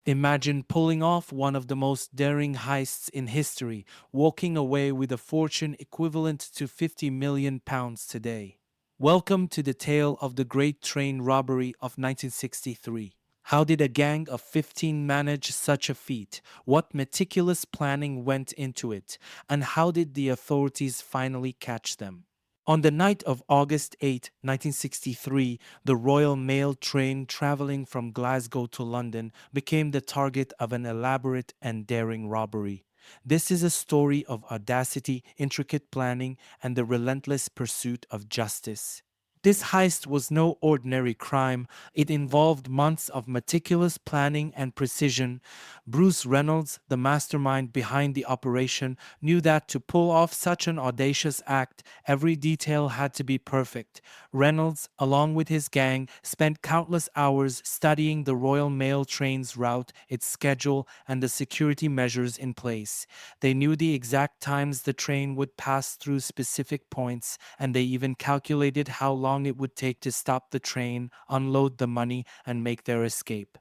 Imagine pulling off one of the most daring heists in history, walking away with a fortune equivalent to £50 million today. Welcome to the tale of the Great Train Robbery of 1963. How did a gang of 15 manage such a feat? What meticulous planning went into it? And how did the authorities finally catch them? On the night of August 8, 1963, the Royal Mail train traveling from Glasgow to London became the target of an elaborate and daring robbery. This is a story of audacity, intricate planning, and the relentless pursuit of justice. This heist was no ordinary crime. It involved months of meticulous planning and precision. Bruce Reynolds, the mastermind behind the operation, knew that to pull off such an audacious act, every detail had to be perfect. Reynolds, along with his gang, spent countless hours studying the Royal Mail train's route, its schedule, and the security measures in place. They knew the exact times the train would pass through specific points, and they even calculated how long it would take to stop the train, unload the money, and make their escape.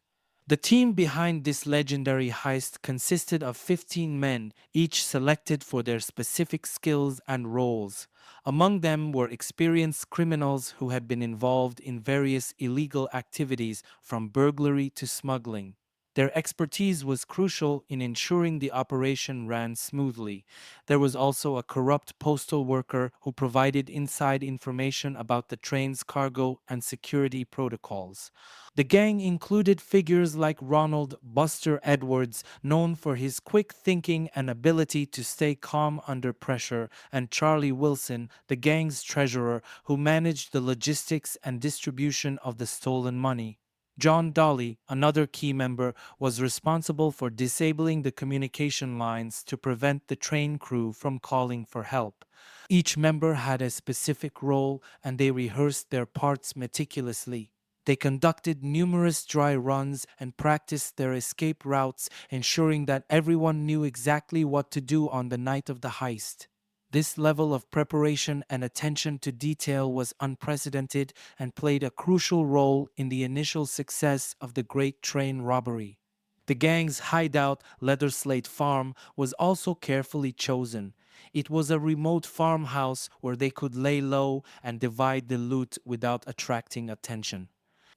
The team behind this legendary heist consisted of 15 men, each selected for their specific skills and roles. Among them were experienced criminals who had been involved in various illegal activities from burglary to smuggling. Their expertise was crucial in ensuring the operation ran smoothly. There was also a corrupt postal worker who provided inside information about the train's cargo and security protocols. The gang included figures like Ronald Buster Edwards, known for his quick thinking and ability to stay calm under pressure, and Charlie Wilson, the gang's treasurer, who managed the logistics and distribution of the stolen money. John Dolly, another key member, was responsible for disabling the communication lines to prevent the train crew from calling for help. Each member had a specific role and they rehearsed their parts meticulously. They conducted numerous dry runs and practiced their escape routes, ensuring that everyone knew exactly what to do on the night of the heist. This level of preparation and attention to detail was unprecedented and played a crucial role in the initial success of the Great Train Robbery. The gang's hideout, Leather Slate Farm, was also carefully chosen. It was a remote farmhouse where they could lay low and divide the loot without attracting attention.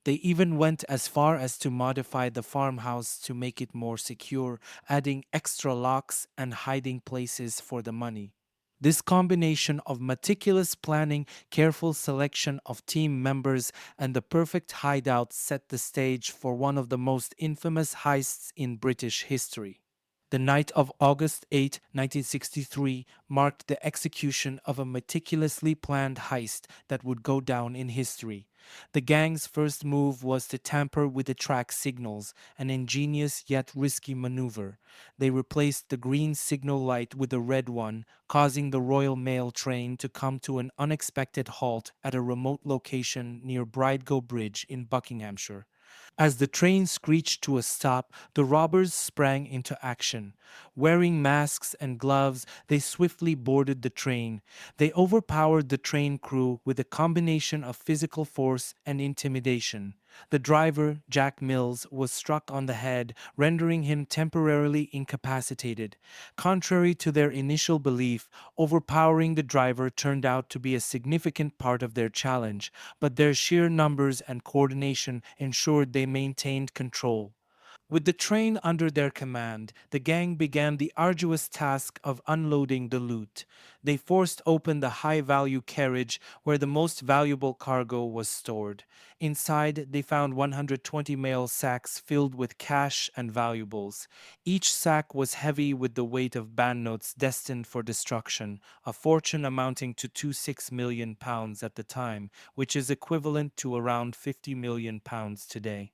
They even went as far as to modify the farmhouse to make it more secure, adding extra locks and hiding places for the money. This combination of meticulous planning, careful selection of team members, and the perfect hideout set the stage for one of the most infamous heists in British history. The night of August 8, 1963, marked the execution of a meticulously planned heist that would go down in history. The gang's first move was to tamper with the track signals, an ingenious yet risky maneuver. They replaced the green signal light with a red one, causing the Royal Mail train to come to an unexpected halt at a remote location near Bridego Bridge in Buckinghamshire. As the train screeched to a stop, the robbers sprang into action. Wearing masks and gloves, they swiftly boarded the train. They overpowered the train crew with a combination of physical force and intimidation. The driver, Jack Mills, was struck on the head, rendering him temporarily incapacitated. Contrary to their initial belief, overpowering the driver turned out to be a significant part of their challenge, but their sheer numbers and coordination ensured they maintained control. With the train under their command, the gang began the arduous task of unloading the loot. They forced open the high value carriage where the most valuable cargo was stored. Inside, they found 120 mail sacks filled with cash and valuables. Each sack was heavy with the weight of banknotes destined for destruction, a fortune amounting to £26 million at the time, which is equivalent to around £50 million today.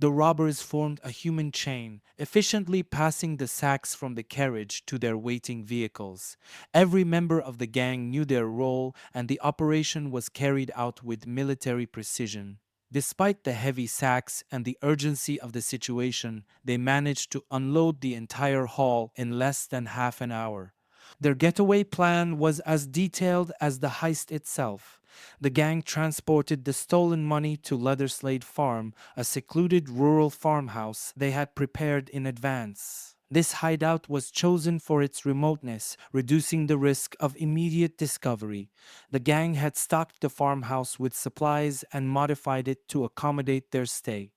The robbers formed a human chain, efficiently passing the sacks from the carriage to their waiting vehicles. Every member of the gang knew their role, and the operation was carried out with military precision. Despite the heavy sacks and the urgency of the situation, they managed to unload the entire haul in less than half an hour. Their getaway plan was as detailed as the heist itself. The gang transported the stolen money to Leatherslade Farm, a secluded rural farmhouse they had prepared in advance. This hideout was chosen for its remoteness, reducing the risk of immediate discovery. The gang had stocked the farmhouse with supplies and modified it to accommodate their stay.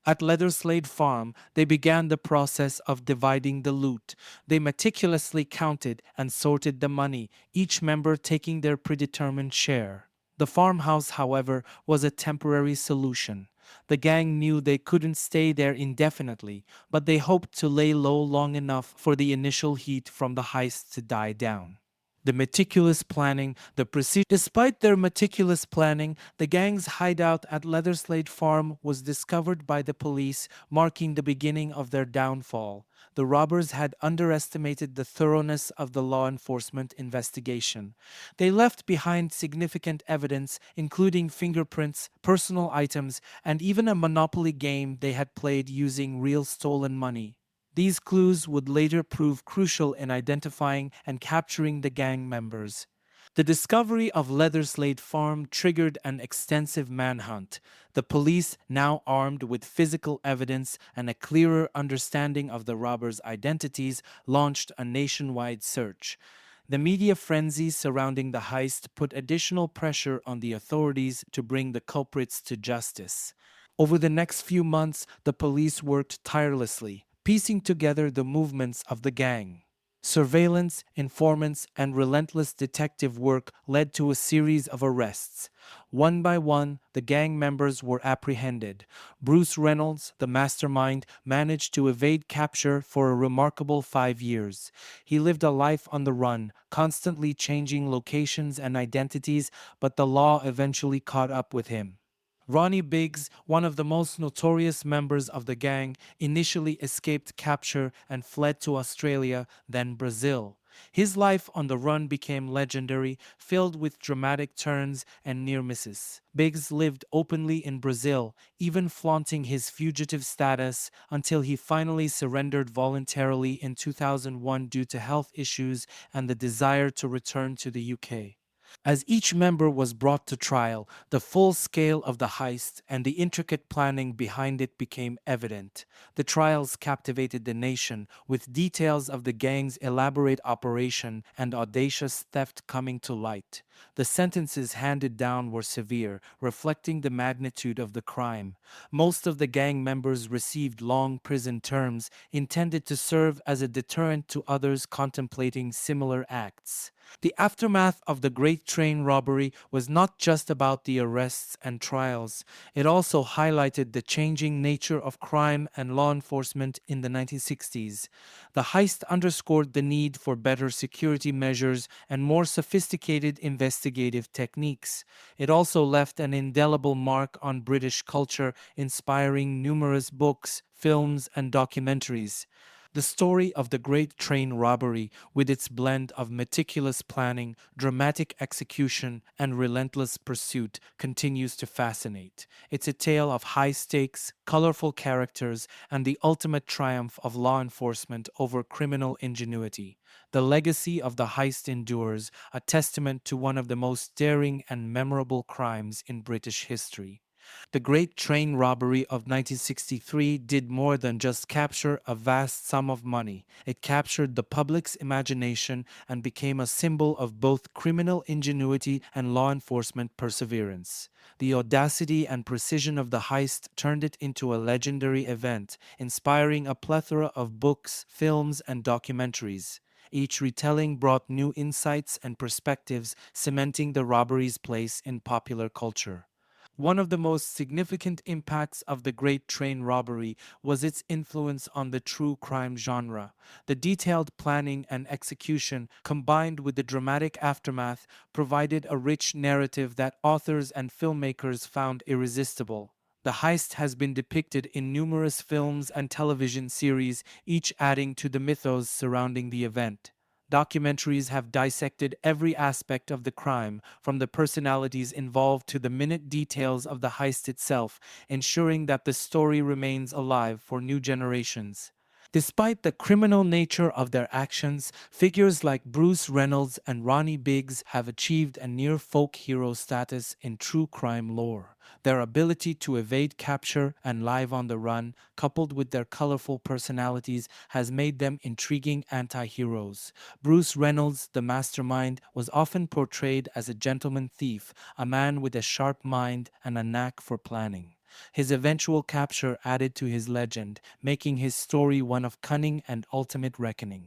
At Leatherslade Farm, they began the process of dividing the loot. They meticulously counted and sorted the money, each member taking their predetermined share. The farmhouse, however, was a temporary solution. The gang knew they couldn't stay there indefinitely, but they hoped to lay low long enough for the initial heat from the heist to die down. The meticulous planning, the precision. Despite their meticulous planning, the gang's hideout at Leatherslade Farm was discovered by the police, marking the beginning of their downfall. The robbers had underestimated the thoroughness of the law enforcement investigation. They left behind significant evidence, including fingerprints, personal items, and even a Monopoly game they had played using real stolen money. These clues would later prove crucial in identifying and capturing the gang members. The discovery of Leatherslade Farm triggered an extensive manhunt. The police, now armed with physical evidence and a clearer understanding of the robbers' identities, launched a nationwide search. The media frenzy surrounding the heist put additional pressure on the authorities to bring the culprits to justice. Over the next few months, the police worked tirelessly, piecing together the movements of the gang. Surveillance, informants, and relentless detective work led to a series of arrests. One by one, the gang members were apprehended. Bruce Reynolds, the mastermind, managed to evade capture for a remarkable 5 years. He lived a life on the run, constantly changing locations and identities, but the law eventually caught up with him. Ronnie Biggs, one of the most notorious members of the gang, initially escaped capture and fled to Australia, then Brazil. His life on the run became legendary, filled with dramatic turns and near misses. Biggs lived openly in Brazil, even flaunting his fugitive status until he finally surrendered voluntarily in 2001 due to health issues and the desire to return to the UK. As each member was brought to trial, the full scale of the heist and the intricate planning behind it became evident. The trials captivated the nation, with details of the gang's elaborate operation and audacious theft coming to light. The sentences handed down were severe, reflecting the magnitude of the crime. Most of the gang members received long prison terms intended to serve as a deterrent to others contemplating similar acts. The aftermath of the Great Train Robbery was not just about the arrests and trials, it also highlighted the changing nature of crime and law enforcement in the 1960s. The heist underscored the need for better security measures and more sophisticated investigative techniques. It also left an indelible mark on British culture, inspiring numerous books, films, and documentaries. The story of the Great Train Robbery, with its blend of meticulous planning, dramatic execution, and relentless pursuit, continues to fascinate. It's a tale of high stakes, colorful characters, and the ultimate triumph of law enforcement over criminal ingenuity. The legacy of the heist endures, a testament to one of the most daring and memorable crimes in British history. The Great Train Robbery of 1963 did more than just capture a vast sum of money. It captured the public's imagination and became a symbol of both criminal ingenuity and law enforcement perseverance. The audacity and precision of the heist turned it into a legendary event, inspiring a plethora of books, films, and documentaries. Each retelling brought new insights and perspectives, cementing the robbery's place in popular culture. One of the most significant impacts of the Great Train Robbery was its influence on the true crime genre. The detailed planning and execution, combined with the dramatic aftermath, provided a rich narrative that authors and filmmakers found irresistible. The heist has been depicted in numerous films and television series, each adding to the mythos surrounding the event. Documentaries have dissected every aspect of the crime, from the personalities involved to the minute details of the heist itself, ensuring that the story remains alive for new generations. Despite the criminal nature of their actions, figures like Bruce Reynolds and Ronnie Biggs have achieved a near folk hero status in true crime lore. Their ability to evade capture and live on the run, coupled with their colorful personalities, has made them intriguing anti-heroes. Bruce Reynolds, the mastermind, was often portrayed as a gentleman thief, a man with a sharp mind and a knack for planning. His eventual capture added to his legend, making his story one of cunning and ultimate reckoning.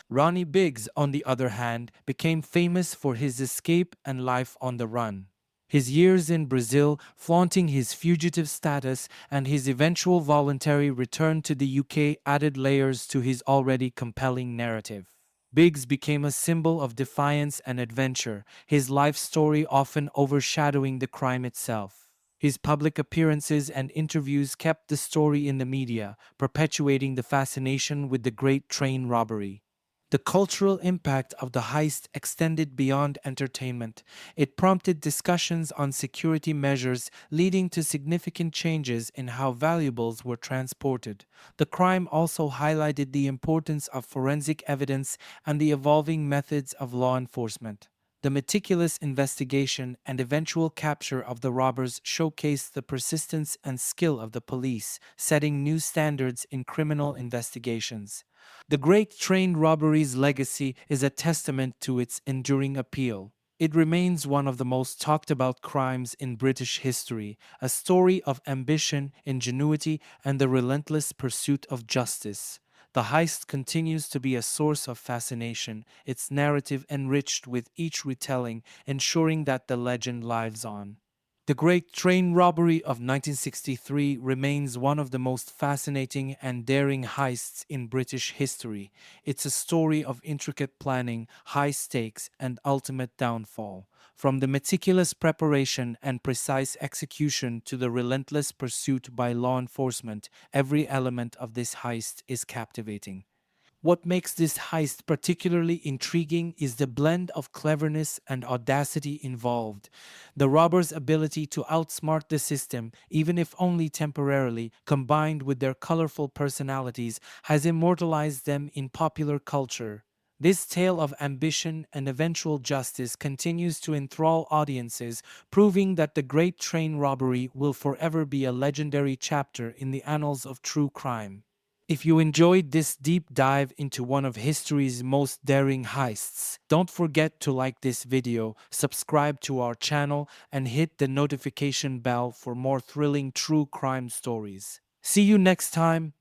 Ronnie Biggs, on the other hand, became famous for his escape and life on the run. His years in Brazil, flaunting his fugitive status, and his eventual voluntary return to the UK added layers to his already compelling narrative. Biggs became a symbol of defiance and adventure, his life story often overshadowing the crime itself. His public appearances and interviews kept the story in the media, perpetuating the fascination with the Great Train Robbery. The cultural impact of the heist extended beyond entertainment. It prompted discussions on security measures, leading to significant changes in how valuables were transported. The crime also highlighted the importance of forensic evidence and the evolving methods of law enforcement. The meticulous investigation and eventual capture of the robbers showcased the persistence and skill of the police, setting new standards in criminal investigations. The Great Train Robbery's legacy is a testament to its enduring appeal. It remains one of the most talked about crimes in British history, a story of ambition, ingenuity, and the relentless pursuit of justice. The heist continues to be a source of fascination, its narrative enriched with each retelling, ensuring that the legend lives on. The Great Train Robbery of 1963 remains one of the most fascinating and daring heists in British history. It's a story of intricate planning, high stakes, and ultimate downfall. From the meticulous preparation and precise execution to the relentless pursuit by law enforcement, every element of this heist is captivating. What makes this heist particularly intriguing is the blend of cleverness and audacity involved. The robbers' ability to outsmart the system, even if only temporarily, combined with their colorful personalities, has immortalized them in popular culture. This tale of ambition and eventual justice continues to enthrall audiences, proving that the Great Train Robbery will forever be a legendary chapter in the annals of true crime. If you enjoyed this deep dive into one of history's most daring heists, don't forget to like this video, subscribe to our channel, and hit the notification bell for more thrilling true crime stories. See you next time.